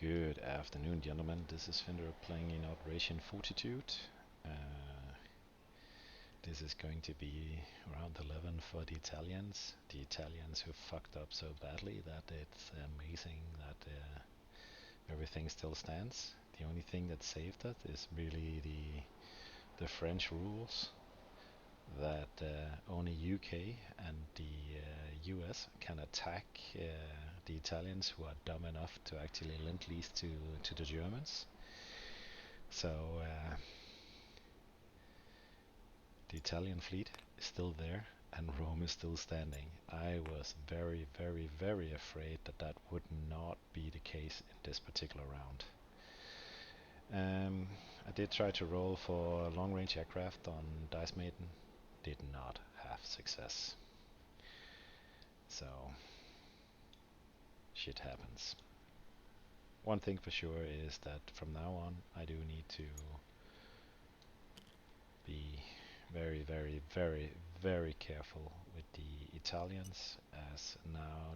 Good afternoon, gentlemen. This is Fender playing in Operation Fortitude. This is going to be round 11 for the Italians. The Italians who fucked up so badly that it's amazing that everything still stands. The only thing that saved it is really the French rules that only UK and the US can attack the Italians who are dumb enough to actually lend lease to the Germans. So the Italian fleet is still there and Rome is still standing. I was very, very, very afraid that that would not be the case in this particular round. I did try to roll for long-range aircraft on Dice Maiden. Did not have success. So, shit happens. One thing for sure is that from now on I do need to be very, very, very, very careful with the Italians, as now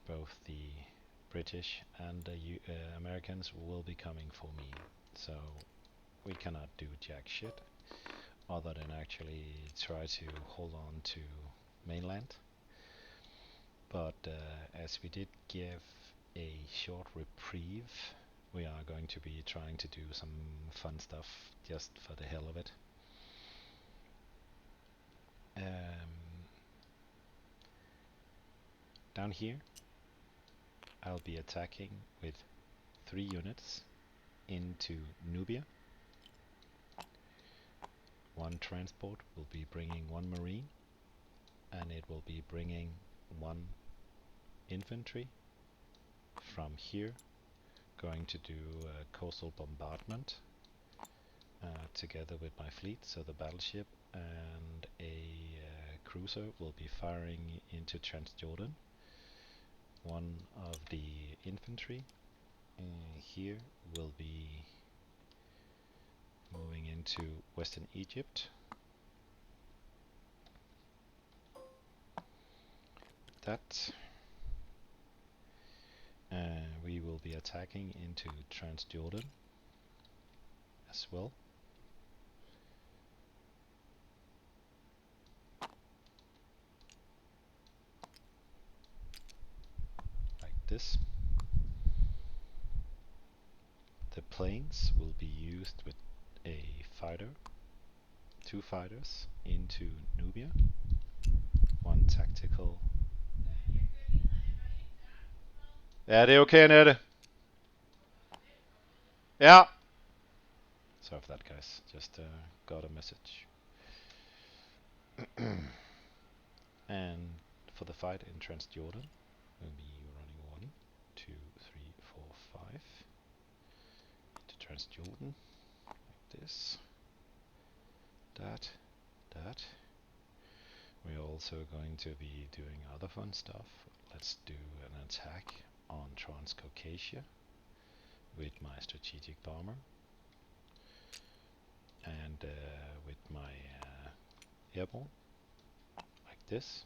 both the British and the Americans will be coming for me. So we cannot do jack shit other than actually try to hold on to mainland. But as we did give a short reprieve, we are going to be trying to do some fun stuff just for the hell of it. Down here I'll be attacking with 3 units into Nubia. One transport will be bringing 1 marine, and it will be bringing 1 infantry. From here going to do a coastal bombardment together with my fleet, so the battleship and a cruiser will be firing into Transjordan. 1 of the infantry here will be moving into Western Egypt. That we will be attacking into Transjordan as well. Like this. The planes will be used with a fighter, 2 fighters into Nubia, 1 tactical. Ja, det är okej Nede. Ja. Sorry for that, guys. Just got a message. And for the fight in Transjordan, we'll be running 1, 2, 3, 4, 5 to Transjordan, like this. That. We're also going to be doing other fun stuff. Let's do an attack on Transcaucasia with my strategic bomber and with my airborne, like this.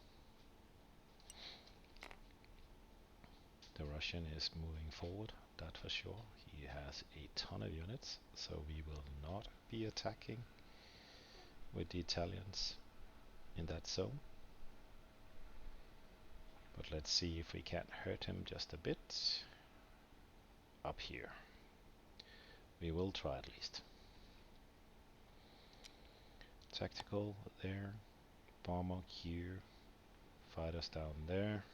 The Russian is moving forward, that for sure. He has a ton of units, so we will not be attacking with the Italians in that zone. But let's see if we can't hurt him just a bit up here. We will try at least. Tactical there, bomber here, fighters down there.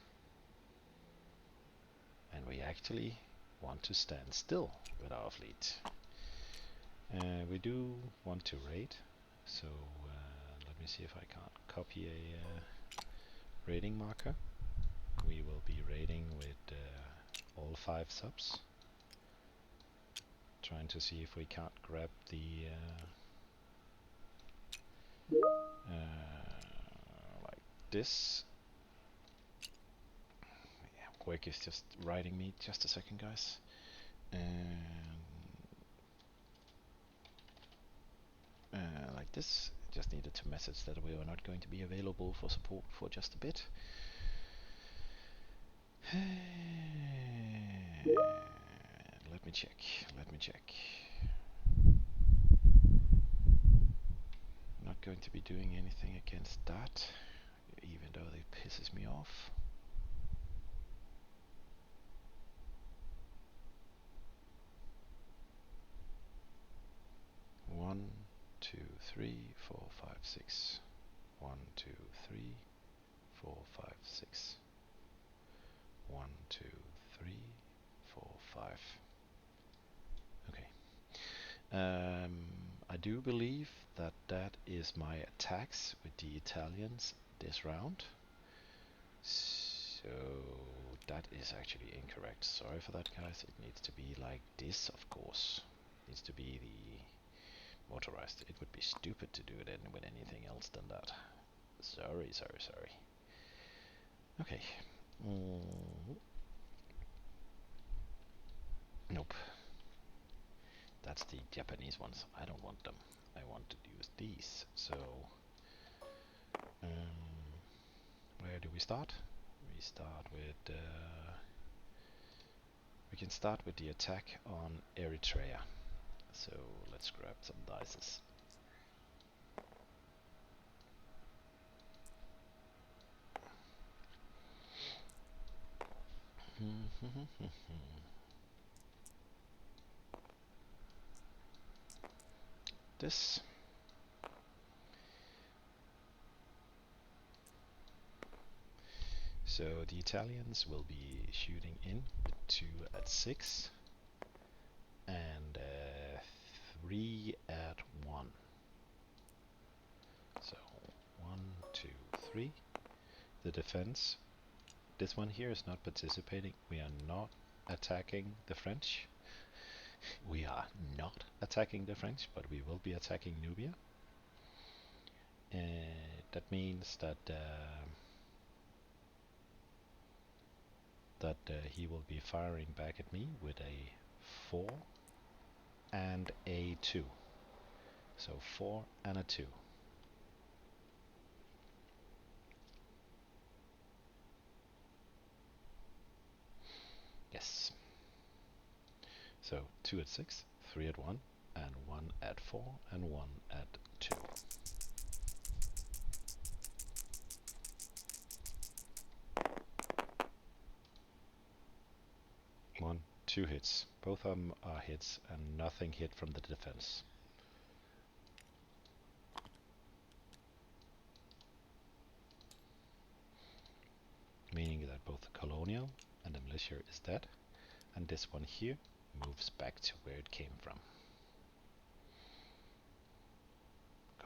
And we actually want to stand still with our fleet. We do want to raid, so let me see if I can't copy a raiding marker. We will be raiding with all 5 subs, trying to see if we can't grab the like this. Yeah, Quake is just writing me, just a second guys. Like this. Just needed to message that we are not going to be available for support for just a bit. check. Let me check. Not going to be doing anything against that, even though it pisses me off. One, two, three, four, five, six. 1, 2, 3, 4, 5, 6. 1, 2, 3, 4, 5. Okay. I do believe that that is my attacks with the Italians this round. So that is actually incorrect. Sorry for that, guys. It needs to be like this, of course. It needs to be the motorized. It would be stupid to do it with anything else than that. Sorry. Okay. Nope. That's the Japanese ones. I don't want them. I want to use these. So, where do we start? We start with. We can start with the attack on Eritrea. So let's grab some dices. This. So the Italians will be shooting in with 2 at 6 and 3 at 1. So 1, 2, 3. The defense. This one here is not participating. We are not attacking the French. We are not attacking the French, but we will be attacking Nubia. That means that he will be firing back at me with a 4 and a 2. So 4 and a 2. Yes. So 2 at 6, 3 at 1, and 1 at 4, and 1 at 2. 1, 2 hits. Both of them are hits, and nothing hit from the defense. Meaning that both the colonial and the militia is dead, and this one here moves back to where it came from.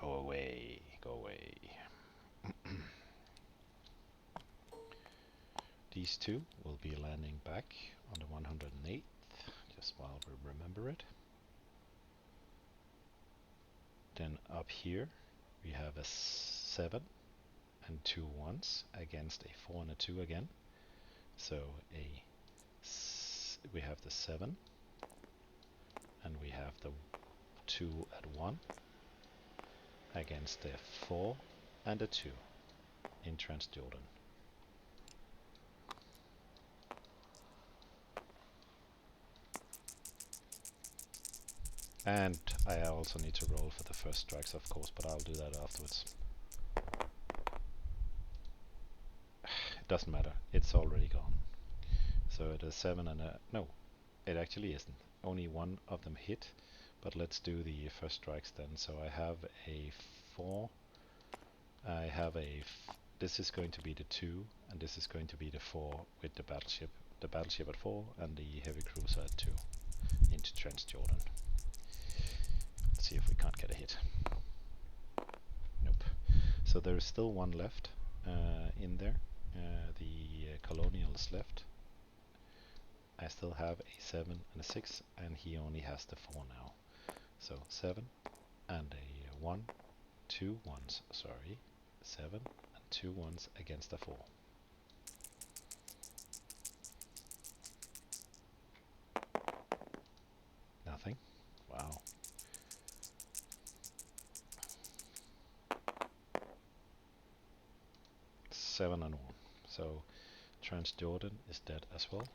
Go away, go away. These two will be landing back on the 108th, just while we remember it. Then up here we have a 7 and 2 1s against a 4 and a 2 again. So we have the 7 and we have the 2 at 1 against the 4 and a 2 in Transjordan. And I also need to roll for the first strikes, of course, but I'll do that afterwards. It doesn't matter, it's already gone. So it is 7 and a... no, it actually isn't. Only one of them hit, but let's do the first strikes then. So I have a 4, I have a... this is going to be the 2, and this is going to be the 4 with the battleship. The battleship at 4 and the heavy cruiser at 2 into Transjordan. Let's see if we can't get a hit. Nope. So there is still one left in there. The colonial is left. I still have a 7 and a 6, and he only has the 4 now. So 7 and a 1, 2 1s, sorry. 7 and 2 1s against a 4. Nothing. Wow. Seven and 1. So Transjordan is dead as well.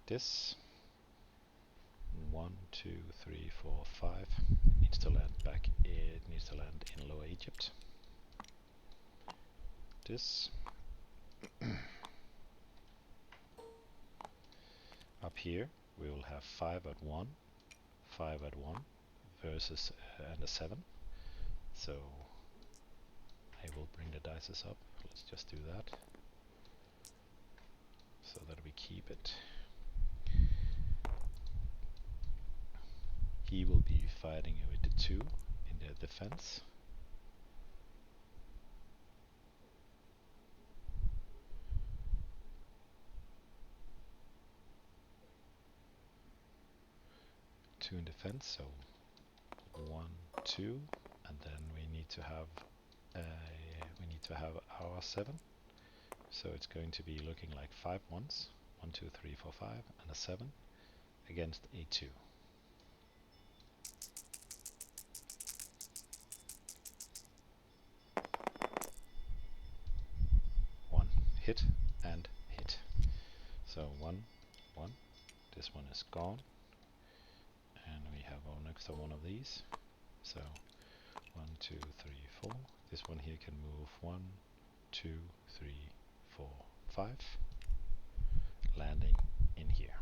This 1, 2, 3, 4, 5 needs to land back. It needs to land in Lower Egypt. This up here we will have 5 at 1, 5 at 1 versus and a 7. So I will bring the dices up. Let's just do that so that we keep it. He will be fighting with the 2 in the defense. Two in defense, so 1, 2, and then we need to have our 7. So it's going to be looking like 5 ones. 1, 2, 3, 4, 5, and a 7 against a 2. 1 hit and hit. So 1, 1. This one is gone, and we have our next one of these. So 1, 2, 3, 4. This one here can move 1, 2, 3, 4, 5, landing in here.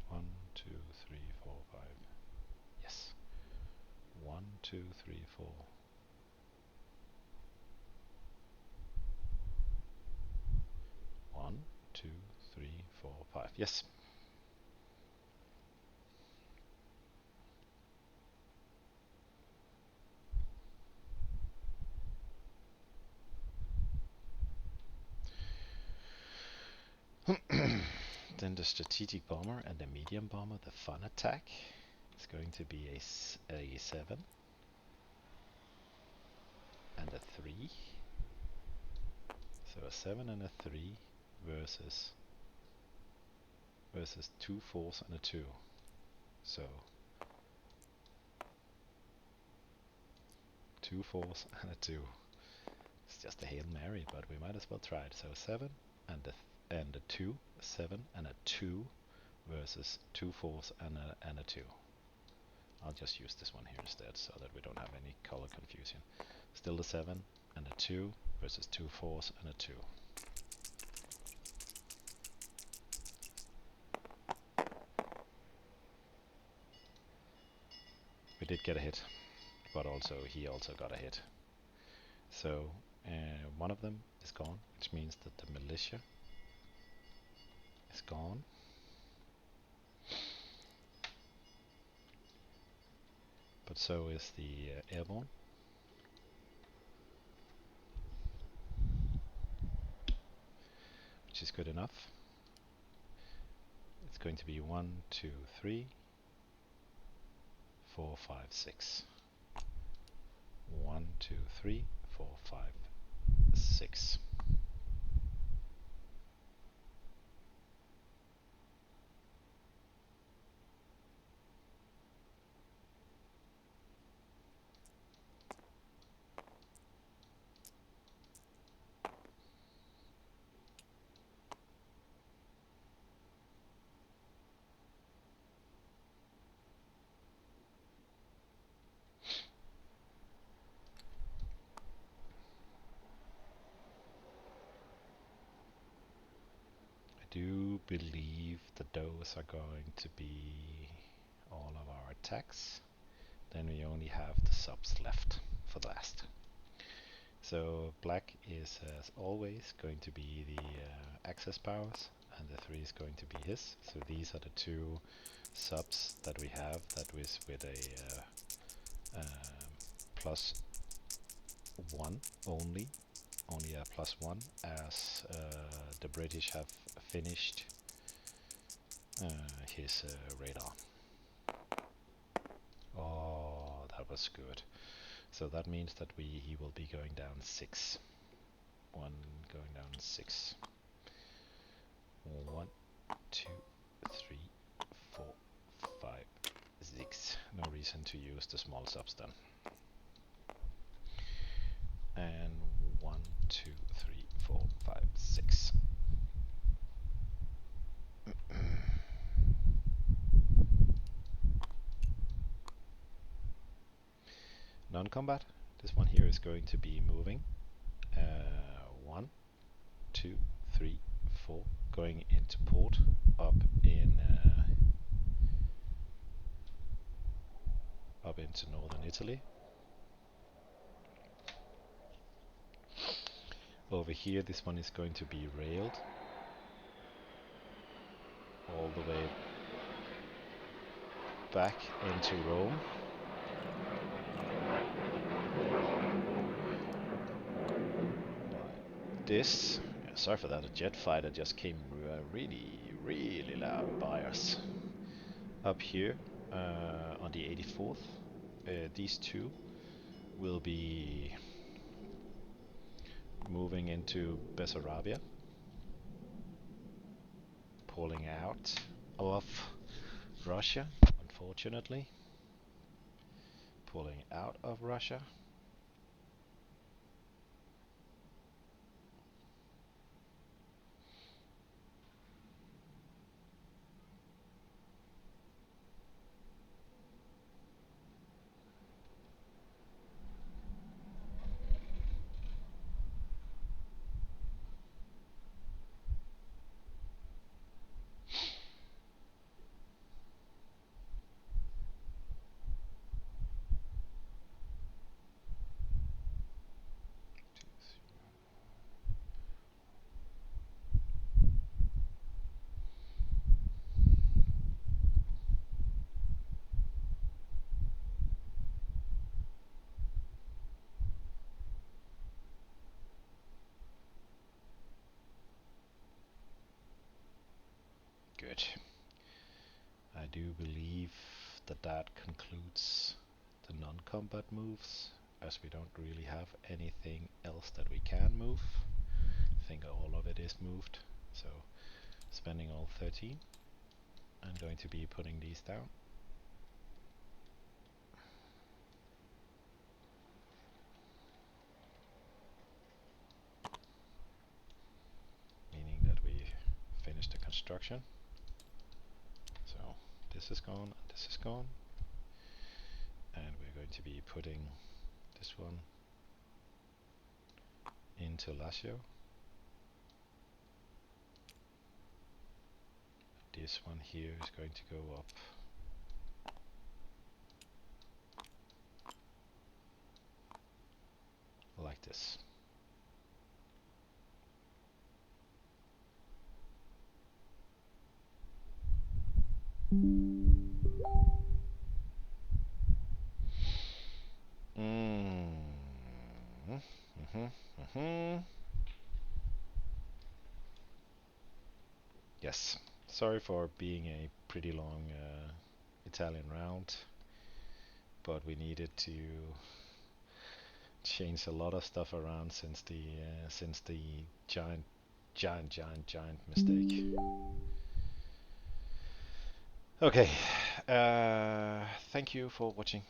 1, 2, 3, 4, 5. Yes. 1, 2, 3, 4. 1, 2, 3, 4, 5. Yes. Then the strategic bomber and the medium bomber, the fun attack, is going to be a 7 and a 3. So a 7 and a 3 versus 2 4s and a 2. So 2 4s and a 2. It's just a Hail Mary, but we might as well try it. So 7 and a 2, 7 and a 2 versus 2 4s and a 2. I'll just use this one here instead so that we don't have any color confusion. Still the 7 and a 2 versus 2 4s and a 2. We did get a hit, but also he also got a hit. So one of them is gone, which means that the militia is gone. But so is the airborne. Which is good enough. It's going to be 1, 2, 3, 4, 5, 6. 1, 2, 3, 4, 5, 6. I do believe that those are going to be all of our attacks. Then we only have the subs left for the last. So black is, as always, going to be the access powers, and the 3 is going to be his. So these are the 2 subs that we have, that was with a +1 only a +1, as the British have finished his radar. Oh, that was good. So that means that he will be going down 6. 1 going down 6. 1, 2, 3, 4, 5, 6. No reason to use the small subs then. And 1, 2, 3, 4, 5, 6. non-combat. This one here is going to be moving. 1, 2, 3, 4, going into port up into northern Italy. Over here, this one is going to be railed all the way back into Rome. This, sorry for that, a jet fighter just came really loud by us. Up here on the 84th, these two will be moving into Bessarabia, pulling out of Russia, unfortunately. Pulling out of Russia. Good. I do believe that that concludes the non-combat moves, as we don't really have anything else that we can move. I think all of it is moved, so spending all 13. I'm going to be putting these down. Meaning that we finished the construction. So this is gone, this is gone. And we're going to be putting this one into Lazio. This one here is going to go up like this. Yes, sorry for being a pretty long Italian round, but we needed to change a lot of stuff around since the giant mistake. Okay, thank you for watching.